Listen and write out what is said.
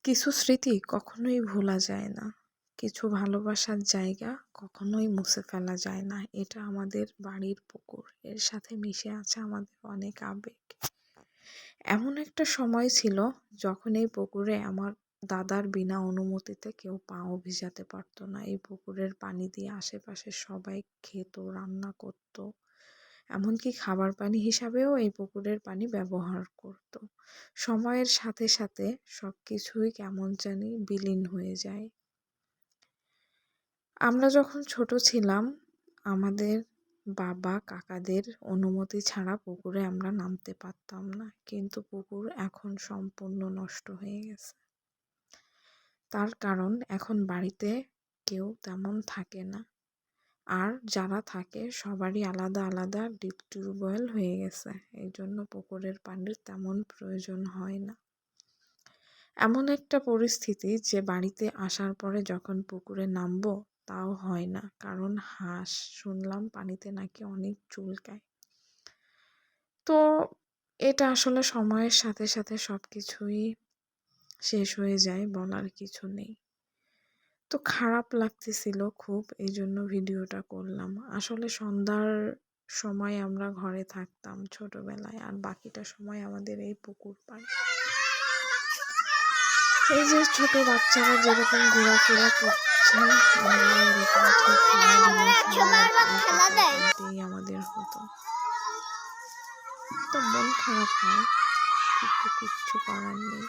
কিছু স্মৃতি কখনোই ভোলা যায় না। কিছু ভালোবাসার জায়গা কখনোই মুছে ফেলা যায় না। এটা আমাদের বাড়ির পুকুর। এর সাথে মিশে আছে আমাদের অনেক আবেগ। এমন একটা সময় ছিল যখন এই পুকুরে আমার দাদার বিনা অনুমতিতে কেউ পাও ভিজাতে পারত না। এই পুকুরের পানি দিয়ে আশেপাশের সবাই খেত, রান্না করত। এমনকি খাবার পানি হিসাবেও এই পুকুরের পানি ব্যবহার করত। সময়ের সাথে সাথে সবকিছুই কেমন জানি বিলীন হয়ে যায়। আমরা যখন ছোট ছিলাম, আমাদের বাবা কাকাদের অনুমতি ছাড়া পুকুরে আমরা নামতে পারতাম না, কিন্তু পুকুর এখন সম্পূর্ণ নষ্ট হয়ে গেছে। তার কারণ এখন বাড়িতে কেউ তেমন থাকে না, আর যারা থাকে সবারই আলাদা আলাদা ডিপ টিউবওয়েল হয়ে গেছে। এই জন্য পুকুরের পানির তেমন প্রয়োজন হয় না। এমন একটা পরিস্থিতি যে বাড়িতে আসার পরে যখন পুকুরে নামবো তাও হয় না, কারণ হাঁস শুনলাম পানিতে নাকি অনেক চুলকায়। তো এটা আসলে সময়ের সাথে সাথে সবকিছুই শেষ হয়ে যায়, বলার কিছু নেই। তো খারাপ লাগতেছিল খুব, এই জন্য ভিডিওটা করলাম। আসলে সন্ধ্যার সময় আমরা ঘরে থাকতাম ছোটবেলায়, আর বাকিটা সময় আমাদের এই পুকুর পাড়। এই যে ছোট বাচ্চারা যেরকম ঘোরাফেরা করছে, আমরা এরকম ঠিক খেলাধুলাতেই আমাদের হতো। তো মন খারাপ হয়, কিন্তু কিচ্ছু করার নেই।